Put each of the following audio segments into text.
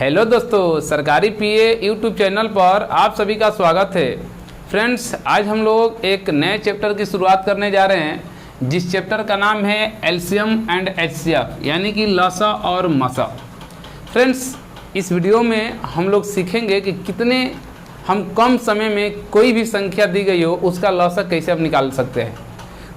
Hello दोस्तों, सरकारी पीए YouTube channel पर आप सभी का स्वागत है। फ्रेंड्स, आज हम लोग एक नए चैप्टर की शुरुआत करने जा रहे हैं, जिस चैप्टर का नाम है एलसीएम एंड एचसीएफ, यानी कि लसा और मसा। फ्रेंड्स, इस वीडियो में हम लोग सीखेंगे कि कितने हम कम समय में कोई भी संख्या दी गई हो उसका लसा कैसे हम निकाल सकते हैं।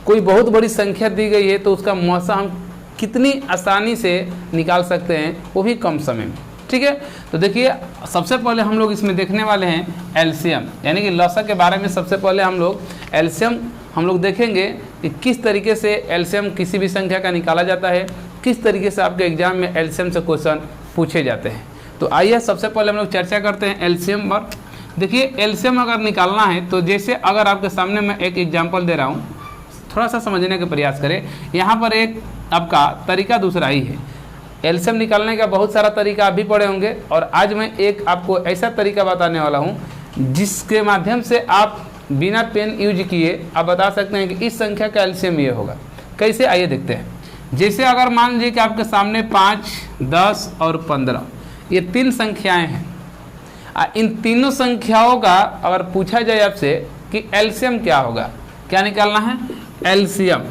कोई बहुत बड़ी संख्या दी गई है तो उसका मसा हम कितनी आसानी से निकाल सकते हैं, वो भी कम समय में। ठीक है, तो देखिए, सबसे पहले हम लोग इसमें देखने वाले हैं एलसीएम, यानी कि लसा के बारे में। सबसे पहले हम लोग एलसीएम देखेंगे कि किस तरीके से एलसीएम किसी भी संख्या का निकाला जाता है, किस तरीके से आपके एग्जाम में एलसीएम से क्वेश्चन पूछे जाते हैं। तो आइए सबसे पहले हम लोग चर्चा करते हैं एलसीएम पर। देखिए, एलसीएम अगर निकालना है तो जैसे अगर आपके सामने मैं एक एग्जाम्पल दे रहा हूँ, थोड़ा सा समझने का प्रयास करें। यहाँ पर एक आपका तरीका दूसरा ही है। एलसीएम निकालने का बहुत सारा तरीका आप भी पढ़े होंगे, और आज मैं एक आपको ऐसा तरीका बताने वाला हूँ जिसके माध्यम से आप बिना पेन यूज किए आप बता सकते हैं कि इस संख्या का एलसीएम ये होगा। कैसे, आइए देखते हैं। जैसे अगर मान लीजिए कि आपके सामने 5, 10 और 15 ये तीन संख्याएँ हैं। इन तीनों संख्याओं का अगर पूछा जाए आपसे कि एलसीएम क्या होगा, क्या निकालना है, एलसीएम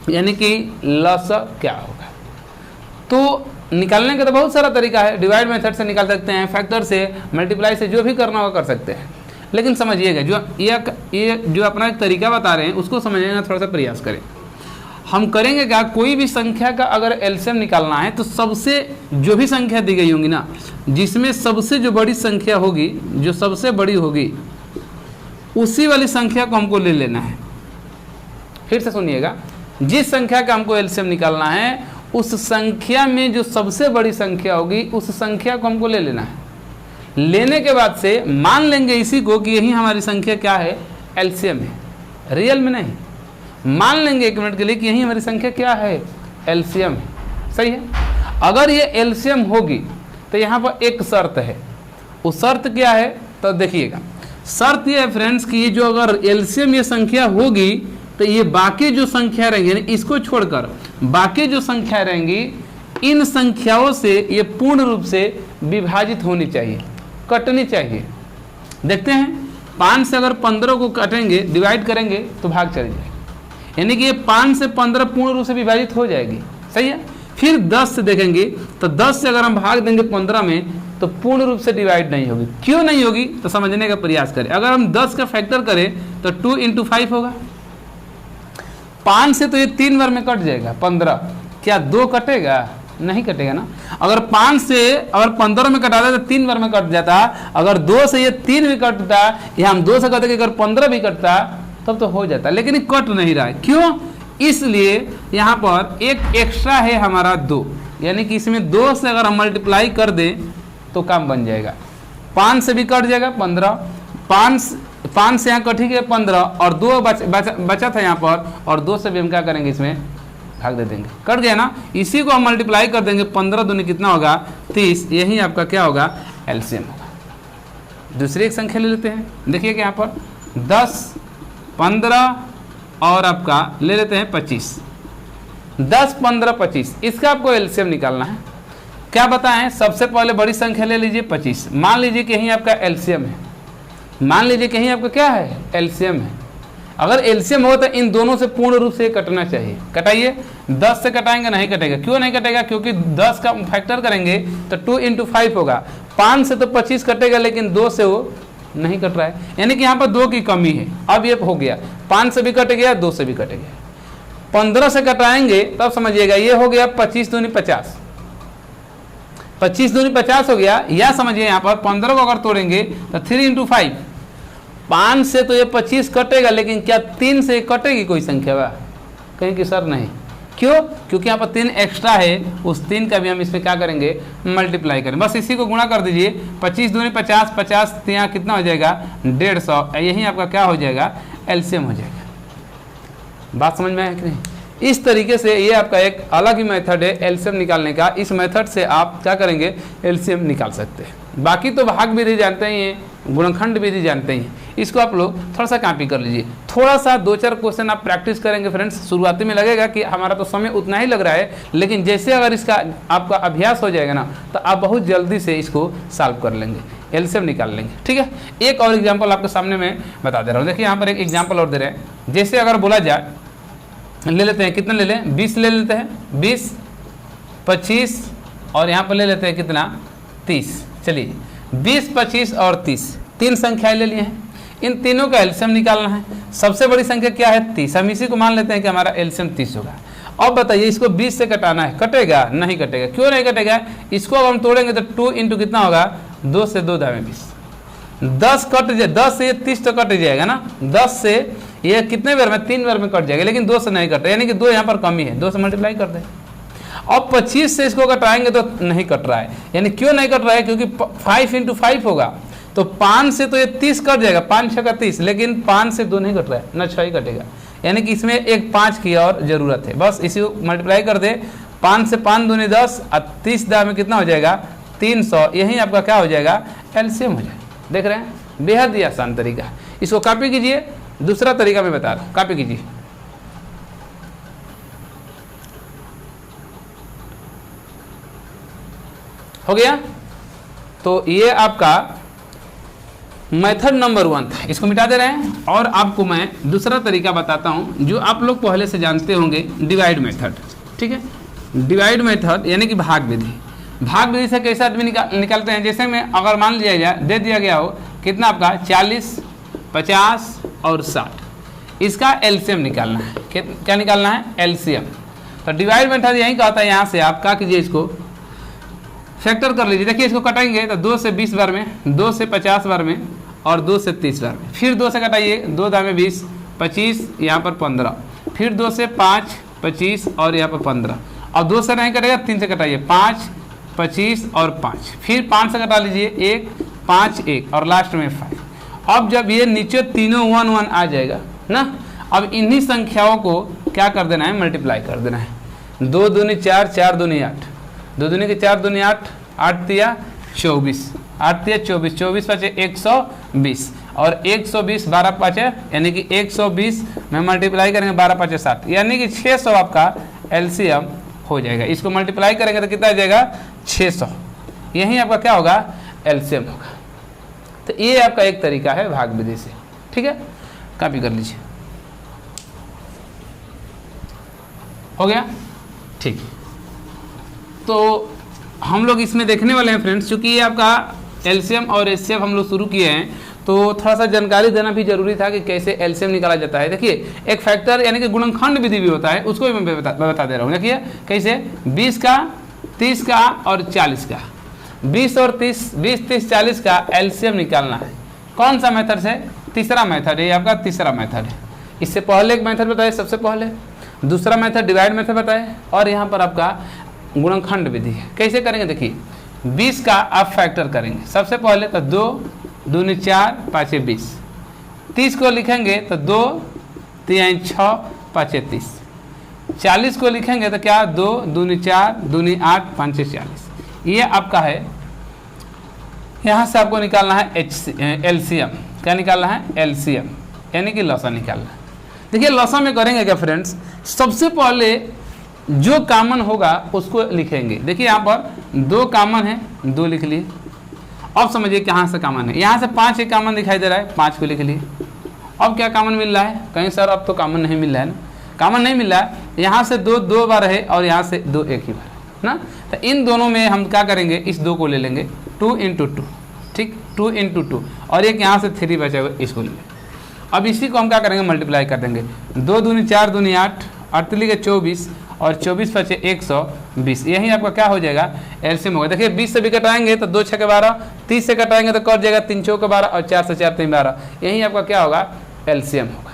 यानी कि लसा क्या होगा। तो निकालने का तो बहुत सारा तरीका है। डिवाइड मेथड से निकाल सकते हैं, फैक्टर से, मल्टीप्लाई से, जो भी करना होगा कर सकते हैं। लेकिन समझिएगा, ये जो अपना एक तरीका बता रहे हैं उसको समझने का थोड़ा सा प्रयास करें। हम करेंगे क्या, कोई भी संख्या का अगर एलसीएम निकालना है तो सबसे जो भी संख्या दी गई होंगी ना, जिसमें सबसे जो बड़ी संख्या होगी, जो सबसे बड़ी होगी, उसी वाली संख्या को हमको ले लेना है। फिर से सुनिएगा, जिस संख्या का हमको एलसीएम निकालना है उस संख्या में जो सबसे बड़ी संख्या होगी उस संख्या को हमको ले लेना है। लेने के बाद से मान लेंगे इसी को कि यही हमारी संख्या क्या है, एलसीएम है। रियल में नहीं, मान लेंगे एक मिनट के लिए कि यही हमारी संख्या क्या है, एलसीएम है। सही है। अगर ये एलसीएम होगी तो यहाँ पर एक शर्त है। वो शर्त क्या है, तो देखिएगा, शर्त ये है फ्रेंड्स कि ये जो अगर एलसीएम ये संख्या होगी तो ये बाकी जो संख्या रहेंगी, यानी इसको छोड़कर बाकी जो संख्या रहेंगी, इन संख्याओं से ये पूर्ण रूप से विभाजित होनी चाहिए, कटनी चाहिए। देखते हैं, 5 से अगर 15 को काटेंगे, डिवाइड करेंगे तो भाग चल जाएगी, यानी कि ये 5 से 15 पूर्ण रूप से विभाजित हो जाएगी। सही है। फिर 10 से देखेंगे तो 10 से अगर हम भाग देंगे 15 में तो पूर्ण रूप से डिवाइड नहीं होगी। क्यों नहीं होगी, तो समझने का प्रयास करें। अगर हम 10 का फैक्टर करें तो 2 × 5 होगा। 5 से तो ये 3 बार में कट जाएगा 15, क्या 2 कटेगा, नहीं कटेगा ना। अगर 5 से अगर 15 में कटा था तो 3 बार में कट जाता। अगर 2 से ये 3 भी कटता, या हम 2 से कहते कि अगर 15 भी कटता तब तो हो जाता, लेकिन ये कट नहीं रहा है। क्यों, इसलिए यहाँ पर एक एक्स्ट्रा है हमारा 2, यानी कि इसमें 2 से अगर हम मल्टीप्लाई कर दें तो काम बन जाएगा। 5 से भी कट जाएगा 15, 5 से यहाँ कटी गए 15, और 2 बचा था यहाँ पर, और 2 से भी हम क्या करेंगे, इसमें भाग दे देंगे, कट गया ना। इसी को हम मल्टीप्लाई कर देंगे, 15 दूनी कितना होगा, 30। यही आपका क्या होगा, एलसीएम होगा। दूसरी एक संख्या ले लेते हैं। देखिए कि यहाँ पर 10, 15 और आपका ले लेते हैं 25। 10, 15, 25, इसका आपको एलसीएम निकालना है। क्या बताएं, सबसे पहले बड़ी संख्या ले लीजिए 25। मान लीजिए कि यही आपका एलसीएम है, मान लीजिए कि यही आपका क्या है, एलसीएम है। अगर एलसीएम हो तो इन दोनों से पूर्ण रूप से कटना चाहिए। कटाइए, 10 से कटाएंगे, नहीं कटेगा। क्यों नहीं कटेगा, क्योंकि 10 का फैक्टर करेंगे तो 2 × 5 होगा। 5 से तो 25 कटेगा, लेकिन 2 से वो नहीं कट रहा है, यानी कि यहाँ पर 2 की कमी है। अब ये हो गया, 5 से भी कट गया, 2 से भी कट गया। 15 से कटाएंगे तब समझिएगा, ये हो गया 25 दूनी 50, 25 दूनी 50 हो गया। या समझिए यहाँ पर 15 को अगर तोड़ेंगे तो 3 × 5, 5 से तो ये 25 कटेगा, लेकिन क्या 3 से कटेगी कोई संख्या बा, कहीं कि सर नहीं। क्यों, क्योंकि यहाँ पर 3 एक्स्ट्रा है, उस 3 का भी हम इसमें क्या करेंगे, मल्टीप्लाई करें। बस इसी को गुणा कर दीजिए, 25 दूनी 50, 50 यहाँ कितना हो जाएगा, 150। यही आपका क्या हो जाएगा, एलसीएम हो जाएगा। बात समझ में आया कि नहीं। इस तरीके से ये आपका एक अलग ही मेथड है एलसीएम निकालने का। इस मेथड से आप क्या करेंगे, एलसीएम निकाल सकते हैं। बाकी तो भाग विधि जानते ही हैं, गुणनखंड विधि जानते ही हैं। इसको आप लोग थोड़ा सा कॉपी कर लीजिए, थोड़ा सा 2-4 क्वेश्चन आप प्रैक्टिस करेंगे फ्रेंड्स। शुरुआती में लगेगा कि हमारा तो समय उतना ही लग रहा है, लेकिन जैसे अगर इसका आपका अभ्यास हो जाएगा ना तो आप बहुत जल्दी से इसको सॉल्व कर लेंगे, एलसीएम निकाल लेंगे। ठीक है, एक और एग्जाम्पल आपके सामने मैं बता दे रहा हूँ। देखिए यहाँ पर एक एग्जाम्पल और दे रहे हैं। जैसे अगर बोला जाए, ले लेते हैं, कितना ले लें, 20 ले लेते हैं, 20, 25 और यहाँ पर ले लेते हैं कितना, 30। चलिए 20, 25 और 30, 3 संख्याएं ले लिए हैं। इन तीनों का एलसीएम निकालना है। सबसे बड़ी संख्या क्या है, 30। हम इसी को मान लेते हैं कि हमारा एलसीएम 30 होगा। अब बताइए इसको 20 से कटाना है, कटेगा? नहीं कटेगा। क्यों नहीं कटेगा? इसको अब हम तोड़ेंगे तो 2 इंटू कितना होगा, 2 से 2 दाएं 20, 10 कट जाए, 10 से ये 30 तो कट जाएगा ना। 10 से ये कितने बार में, 3 बार में कट जाएगा, लेकिन 2 से नहीं कटे, यानी कि 2 यहाँ पर कमी है, 2 से मल्टीप्लाई कर दें। अब 25 से इसको कटाएंगे तो नहीं कट रहा है, यानी क्यों नहीं कट रहा है, क्योंकि 5 इंटू 5 होगा, तो 5 से तो ये 30 कट जाएगा, 5 6 का 30, लेकिन 5 से 2 नहीं कट रहा है ना, 6 ही कटेगा, यानी कि इसमें एक 5 की और जरूरत है। बस इसी को मल्टीप्लाई कर दे, 5 से 5 दूनी 10 और 30 दाएं में कितना हो जाएगा, 300। यही आपका क्या हो जाएगा, एलसीएम हो जाएगा। देख रहे हैं, बेहद ही आसान तरीका है। इसको कॉपी कीजिए। दूसरा तरीका मैं बता रहा हूँ, कॉपी कीजिए। हो गया? तो ये आपका मेथड नंबर 1 था, इसको मिटा दे रहे हैं। और आपको मैं दूसरा तरीका बताता हूं जो आप लोग पहले से जानते होंगे, डिवाइड मेथड। ठीक है, डिवाइड मेथड यानी कि भाग विधि। भाग विधि से कैसे आदमी निकालते हैं, जैसे में अगर मान लिया जाए, दे दिया गया हो कितना आपका 40, 50 और 60, इसका एलसीएम निकालना है। क्या निकालना है, एलसीएम। तो डिवाइड मेथड यही का होता है। यहाँ से आप क्या कीजिए, इसको फैक्टर कर लीजिए। देखिए इसको कटाएंगे तो 2 से 20 बार में, 2 से 50 बार में और 2 से 30 बार में। फिर 2 से कटाइए, 2 दाएं में 20, 25 यहाँ पर 15, फिर 2 से 5, 25 और यहाँ पर 15। अब 2 से नहीं कटेगा, 3 से कटाइए, 5, 25 और 5, फिर 5 से कटा लीजिए, 1, 5, 1 और लास्ट में 5। अब जब ये नीचे तीनों 1 1 आ जाएगा ना, अब इन्हीं संख्याओं को क्या कर देना है, मल्टीप्लाई कर देना है। 2 दूनी 4, 4 दूनी 8, 2 दूनी के 4 दूनी 8, 8 तिया 24, 8 तिया 24, 24 पाँचे 120 और 120, 12 पाँचे यानी कि 120 में मल्टीप्लाई करेंगे, 12 पाँचे 60, यानी कि 600 आपका एलसीएम हो जाएगा। इसको मल्टीप्लाई करेंगे तो कितना आ जाएगा, 600। यही आपका क्या होगा, एलसीएम होगा। तो ये आपका एक तरीका है भाग विधि से। ठीक है, कॉपी कर लीजिए। हो गया? ठीक। तो हम लोग इसमें देखने वाले हैं फ्रेंड्स, क्योंकि ये आपका एलसीएम और एचसीएफ हम लोग शुरू किए हैं, तो थोड़ा सा जानकारी देना भी जरूरी था कि कैसे एलसीएम निकाला जाता है। देखिए एक फैक्टर यानी कि गुणनखंड विधि भी होता है, उसको भी मैं बता दे रहा हूँ। देखिए कैसे, 20 का, 30 का और 40 का, 20 और 30, 20, 30, 40 का एलसीएम निकालना है। कौन सा मेथड से, तीसरा मेथड है, ये आपका तीसरा मेथड है। इससे पहले एक मेथड बताए, सबसे पहले दूसरा मेथड डिवाइड मेथड बताए, और यहाँ पर आपका गुणनखंड विधि है। कैसे करेंगे, देखिए 20 का आप फैक्टर करेंगे। सबसे पहले तो 2 दूनी 4, 5 20, 30 को लिखेंगे तो 2 3 6, 5 30, 40 को लिखेंगे तो क्या, 2 दूनी 4 दूनी 8, 5 40। ये आपका है। यहाँ से आपको निकालना है एलसीएम। क्या निकालना है, एलसीएम यानी कि लसा निकालना है। देखिए लसा में करेंगे क्या फ्रेंड्स, सबसे पहले जो कॉमन होगा उसको लिखेंगे। देखिए यहाँ पर 2 कॉमन है, 2 लिख लिए। अब समझिए कहाँ से कॉमन है, यहाँ से 5 एक कॉमन दिखाई दे रहा है, 5 को लिख लिए। अब क्या कॉमन मिल रहा है, कहीं सर अब तो कॉमन नहीं मिल रहा है ना, कॉमन नहीं मिल रहा है। यहाँ से 2 2 बार है और यहाँ से 2 एक ही बार है ना, तो इन दोनों में हम क्या करेंगे, इस 2 को ले लेंगे, 2 × 2, ठीक, 2 × 2, और एक यहाँ से 3 बचा हुआ, इसको ले लेंगे। अब इसी को हम क्या करेंगे, मल्टीप्लाई कर देंगे। 2 दूनी 4 दूनी 8, 8 के 24 और 24 5 120। यही आपका क्या हो जाएगा, एलसीएम होगा। देखिए 20 से भी कटाएंगे तो 2 6 के 12, 30 से कटाएंगे तो कट जाएगा 3 4 के 12 और 4 से 4 3 12। यही आपका क्या होगा, एलसीएम होगा।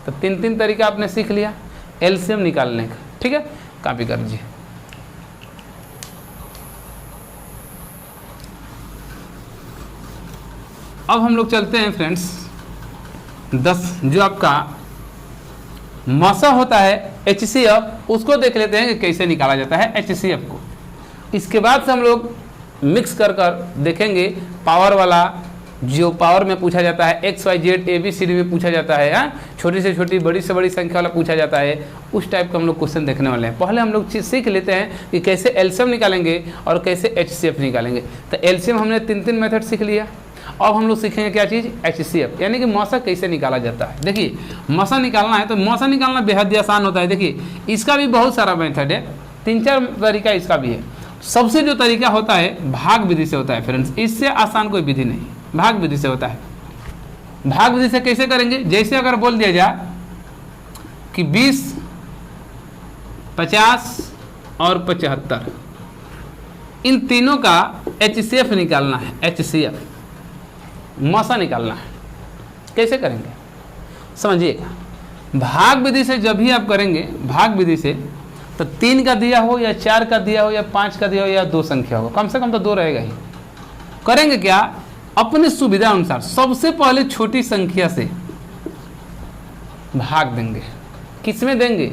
तो 3 तरीका आपने सीख लिया एलसीएम निकालने का। ठीक है, कॉपी कर लीजिए। अब हम लोग चलते हैं फ्रेंड्स 10 जो आपका मसा होता है एचसीएफ, उसको देख लेते हैं कि कैसे निकाला जाता है एचसीएफ को। इसके बाद से हम लोग मिक्स कर कर देखेंगे, पावर वाला जो पावर में पूछा जाता है, एक्स वाई जेड ABCD में पूछा जाता है, छोटी से छोटी बड़ी से बड़ी संख्या वाला पूछा जाता है, उस टाइप का हम लोग क्वेश्चन देखने वाले हैं। पहले हम लोग सीख लेते हैं कि कैसे एलसीएम निकालेंगे और कैसे HCF निकालेंगे। तो एलसीएम हमने 3 मेथड सीख लिया। अब हम लोग सीखेंगे क्या चीज़, HCF, यानी कि मौसा कैसे निकाला जाता है। देखिए मौसा निकालना है तो मौसा निकालना बेहद ही आसान होता है। देखिए इसका भी बहुत सारा मेथड है, 3-4 तरीका इसका भी है। सबसे जो तरीका होता है भाग विधि से होता है फ्रेंड्स, इससे आसान कोई विधि नहीं, भाग विधि से होता है। भाग विधि से कैसे करेंगे, जैसे अगर बोल दिया जाए कि 20, 50 और 75, इन तीनों का HCF निकालना है, HCF मौसा निकालना है। कैसे करेंगे समझिएगा। भाग विधि से जब भी आप करेंगे, भाग विधि से, तो 3 का दिया हो या 4 का दिया हो या 5 का दिया हो या 2 संख्या हो, कम से कम तो 2 रहेगा ही। करेंगे क्या, अपनी सुविधा अनुसार सबसे पहले छोटी संख्या से भाग देंगे। किसमें देंगे,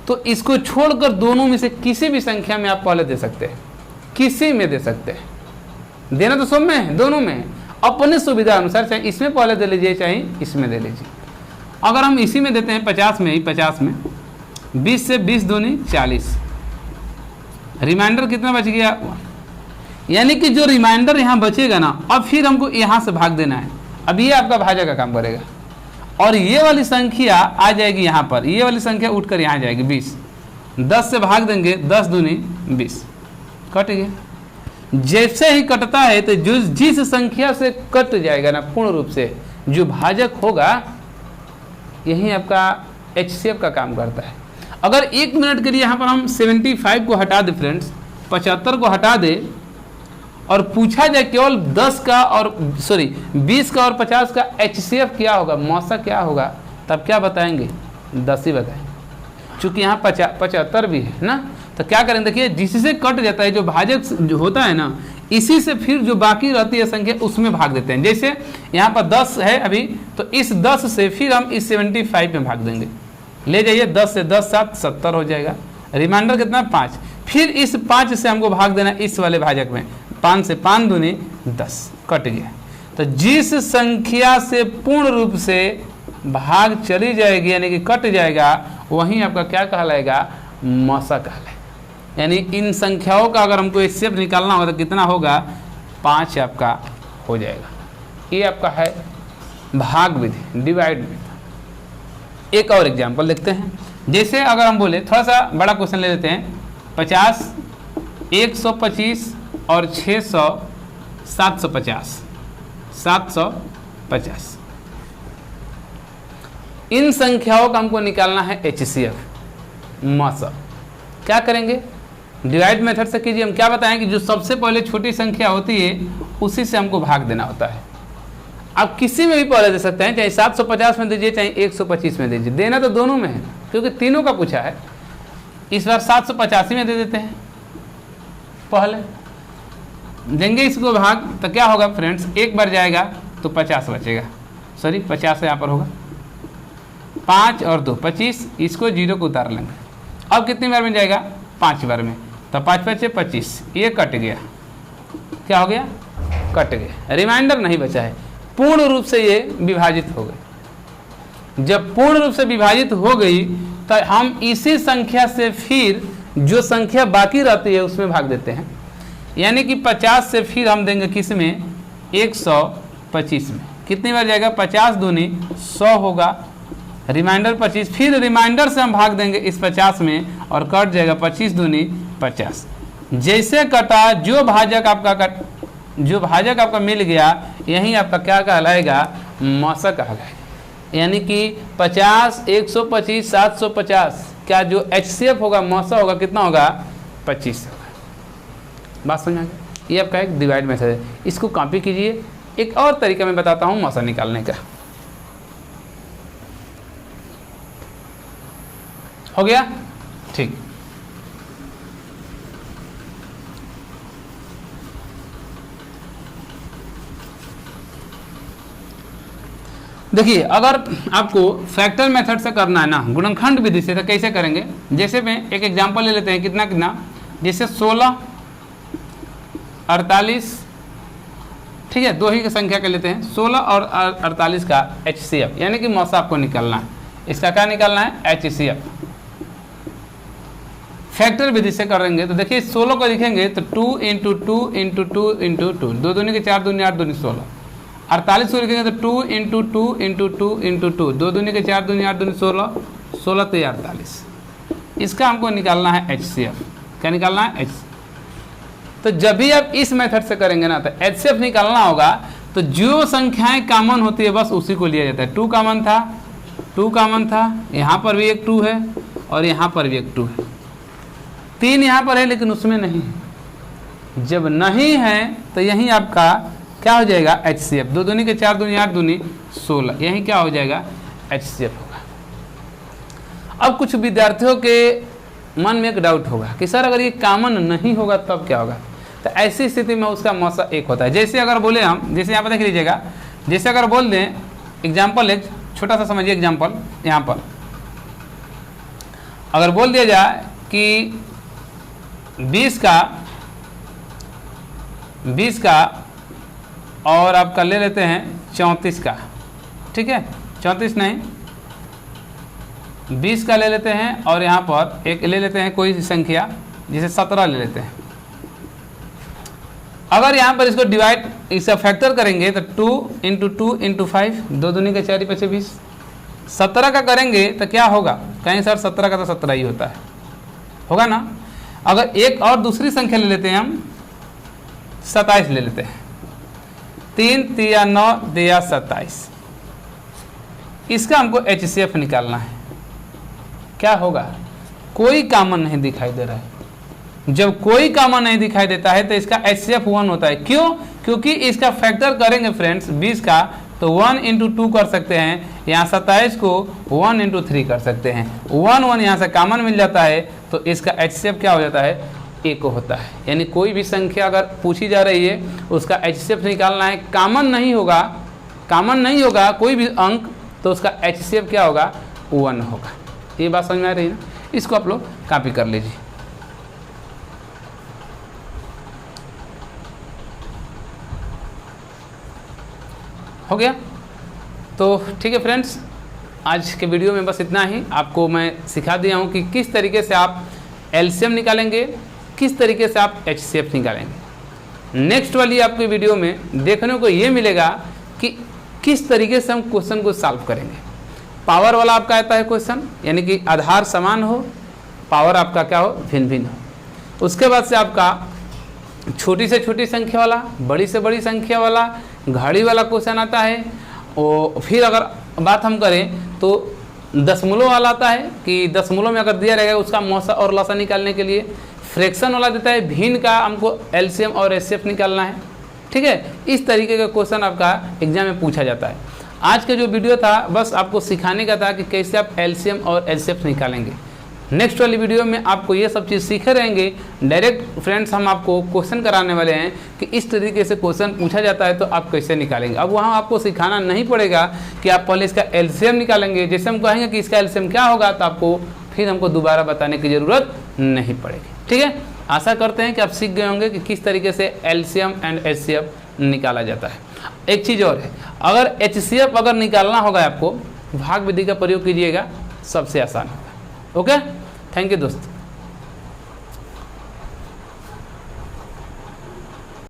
तो इसको छोड़कर दोनों में से किसी भी संख्या में आप पहले दे सकते हैं, किसी में दे सकते हैं। देना तो सब में है, दोनों में, अपनी सुविधा अनुसार, चाहे इसमें पहले दे लीजिए चाहे इसमें दे लीजिए। अगर हम इसी में देते हैं 50 में ही, 50 में 20 से 20 दूनी 40, रिमाइंडर कितना बच गया, यानी कि जो रिमाइंडर यहाँ बचेगा ना, अब फिर हमको यहाँ से भाग देना है। अब ये आपका भाज्य का काम करेगा और ये वाली संख्या आ जाएगी यहाँ पर, ये वाली संख्या उठकर यहाँ जाएगी 20, 10 से भाग देंगे, 10 दूनी 20, कट गया। जैसे ही कटता है तो जो जिस संख्या से कट जाएगा ना पूर्ण रूप से, जो भाजक होगा, यही आपका HCF का काम करता है। अगर 1 मिनट के लिए यहाँ पर हम 75 को हटा दें फ्रेंड्स, 75 को हटा दे और पूछा जाए केवल 10 का और 20 का और 50 का HCF क्या होगा, मौसा क्या होगा, तब क्या बताएंगे, 10 ही बताएंगे, क्योंकि यहाँ 75 भी है ना। तो क्या करेंगे, देखिए जिससे कट जाता है, जो भाजक जो होता है ना, इसी से फिर जो बाकी रहती है संख्या उसमें भाग देते हैं। जैसे यहाँ पर 10 है अभी, तो इस 10 से फिर हम इस 75 में भाग देंगे, ले जाइए 10 से 10 7 70 हो जाएगा। रिमाइंडर कितना 5, फिर इस 5 से हमको भाग देना इस वाले भाजक में, 5 से 5 दूनी 10, कट गया। तो जिस संख्या से पूर्ण रूप से भाग चली जाएगी यानी कि कट जाएगा, वहीं आपका क्या कहलाएगा, मौसा कहलाएगा। यानी इन संख्याओं का अगर हमको HCF निकालना हो तो कितना होगा, 5 आपका हो जाएगा। ये आपका है भाग विधि, डिवाइड विधि। एक और एग्जांपल देखते हैं। जैसे अगर हम बोले, थोड़ा सा बड़ा क्वेश्चन ले लेते हैं, 50, 125 और 600, 750, 750, इन संख्याओं का हमको निकालना है HCF मौसा। क्या करेंगे, डिवाइड मेथड से कीजिए। हम क्या बताएं कि जो सबसे पहले छोटी संख्या होती है उसी से हमको भाग देना होता है। आप किसी में भी पहले दे सकते हैं, चाहे 750 में दीजिए चाहे 125 में दीजिए, देना तो दोनों में है क्योंकि तीनों का पूछा है। इस बार 785 में दे देते हैं, पहले देंगे इसको भाग, तो क्या होगा फ्रेंड्स, एक बार जाएगा तो 50 बचेगा, 50 यहाँ पर होगा, 5 और 2 25, इसको 0 को उतार लेंगे। अब कितनी बार में जाएगा, 5 बार में, तो 5 5 25, ये कट गया, क्या हो गया, कट गया, रिमाइंडर नहीं बचा है। पूर्ण रूप से ये विभाजित हो गई। जब पूर्ण रूप से विभाजित हो गई तो हम इसी संख्या से फिर जो संख्या बाकी रहती है उसमें भाग देते हैं। यानी कि 50 से फिर हम देंगे किस में, 125 में। कितनी बार जाएगा, 50 दूनी 100 होगा, रिमाइंडर 25, फिर रिमाइंडर से हम भाग देंगे इस 50 में और कट जाएगा 25 दूनी 50। जैसे कटा, जो भाजक आपका मिल गया, यही आपका क्या कहलाएगा, मौसा कहलाएगा। यानी कि 50, 125, 750 क्या जो HCF होगा, मौसा होगा, कितना होगा, 25 होगा। बात समझ आ गई। ये आपका एक डिवाइड मेथड है, इसको कॉपी कीजिए। एक और तरीका मैं बताता हूँ मौसा निकालने का। हो गया, ठीक। देखिए अगर आपको फैक्टर मेथड से करना है ना, गुणनखंड विधि से, तो कैसे करेंगे। जैसे मैं एक एग्जांपल ले लेते हैं, कितना, जैसे 16 48, ठीक है, दो ही की संख्या कर लेते हैं, 16 और 48 का HCF, यानी कि मौसा आपको निकालना है। इसका क्या निकालना है? HCF। फैक्टर विधि से करेंगे तो देखिए 16 को लिखेंगे तो 2 इंटू 2 इंटू 2 इंटू 2, 2 दूनी के 4 दूनी 8 दूनी 16। 48 को लिखेंगे तो 2 इंटू 2 इंटू 2 इंटू 2, 2 दूनी के 4 दूनी 8 दूनी 16, 16 तो 48। इसका हमको निकालना है HCF। क्या निकालना है? तो जब भी आप इस मेथड से करेंगे ना तो HCF निकालना होगा तो जो संख्याएं कॉमन होती है बस उसी को लिया जाता है। 2 कॉमन था, 2 कॉमन था, यहाँ पर भी एक 2 है और यहाँ पर भी एक 2 है, 3 यहाँ पर है लेकिन उसमें नहीं है। जब नहीं है तो यहीं आपका क्या हो जाएगा? HCF। 2 दूनी के 4 दूनी 8 दूनी 16, यहीं क्या हो जाएगा? HCF होगा। अब कुछ विद्यार्थियों के मन में एक डाउट होगा कि सर अगर ये कॉमन नहीं होगा तब क्या होगा? तो ऐसी स्थिति में उसका मौसा 1 होता है। जैसे अगर बोले हम, जैसे यहाँ पर देख लीजिएगा, जैसे अगर बोल दें एग्जाम्पल, एक छोटा सा समझिए एग्जाम्पल, यहाँ पर अगर बोल दिया जाए कि 20 का और आपका ले लेते हैं 34 का, ठीक है, 34 नहीं 20 का ले लेते हैं और यहाँ पर एक ले लेते हैं कोई संख्या, जिसे 17 ले लेते हैं। अगर यहाँ पर इसको डिवाइड, इसका फैक्टर करेंगे तो 2 इंटू 2 इंटू 5, 2 दूनी के 4 5 20, 17 का करेंगे तो क्या होगा? कहें सर 17 का तो 17 ही होता है, होगा ना। अगर एक और दूसरी संख्या ले लेते हैं हम, 27 ले लेते हैं, 3 3 9 दिया 27, इसका हमको HCF निकालना है। क्या होगा? कोई कॉमन नहीं दिखाई दे रहा है। जब कोई कॉमन नहीं दिखाई देता है तो इसका HCF 1 होता है। क्यों? क्योंकि इसका फैक्टर करेंगे फ्रेंड्स 20 का तो 1 इंटू 2 कर सकते हैं, यहाँ 27 को 1 इंटू 3 कर सकते हैं, 1 यहाँ से कॉमन मिल जाता है तो इसका HCF क्या हो जाता है? 1 होता है। यानी कोई भी संख्या अगर पूछी जा रही है उसका HCF निकालना है, कॉमन नहीं होगा कोई भी अंक तो उसका HCF क्या होगा? 1 होगा। ये बात समझ में आ रही है ना? इसको आप लोग कॉपी कर लीजिए। हो गया? तो ठीक है फ्रेंड्स, आज के वीडियो में बस इतना ही। आपको मैं सिखा दिया हूँ कि किस तरीके से आप LCM निकालेंगे, किस तरीके से आप HCF निकालेंगे। नेक्स्ट वाली आपकी वीडियो में देखने को ये मिलेगा कि किस तरीके से हम क्वेश्चन को सॉल्व करेंगे। पावर वाला आपका आता है क्वेश्चन, यानी कि आधार समान हो, पावर आपका क्या हो? भिन्न भिन्न हो। उसके बाद से आपका छोटी से छोटी संख्या वाला, बड़ी से बड़ी संख्या वाला, घड़ी वाला क्वेश्चन आता है। और फिर अगर बात हम करें तो दशमलव वाला आता है कि दशमलव में अगर दिया रहेगा उसका मौसा और लसा निकालने के लिए। फ्रैक्शन वाला देता है, भिन्न का हमको LCM और HCF निकालना है, ठीक है। इस तरीके का क्वेश्चन आपका एग्जाम में पूछा जाता है। आज का जो वीडियो था बस आपको सिखाने का था कि कैसे आप LCM और HCF निकालेंगे। नेक्स्ट वाली वीडियो में आपको ये सब चीज़ सीखे रहेंगे। डायरेक्ट फ्रेंड्स हम आपको क्वेश्चन कराने वाले हैं कि इस तरीके से क्वेश्चन पूछा जाता है तो आप कैसे निकालेंगे। अब वहाँ आपको सिखाना नहीं पड़ेगा कि आप पहले इसका LCM निकालेंगे। जैसे हम कहेंगे कि इसका LCM क्या होगा तो आपको फिर हमको दोबारा बताने की ज़रूरत नहीं पड़ेगी, ठीक है। आशा करते हैं कि आप सीख गए होंगे कि किस तरीके से LCM एंड HCF निकाला जाता है। एक चीज़ और है, अगर HCF अगर निकालना होगा आपको, भाग विधि का प्रयोग कीजिएगा, सबसे आसान होगा। ओके, थैंक यू दोस्तों।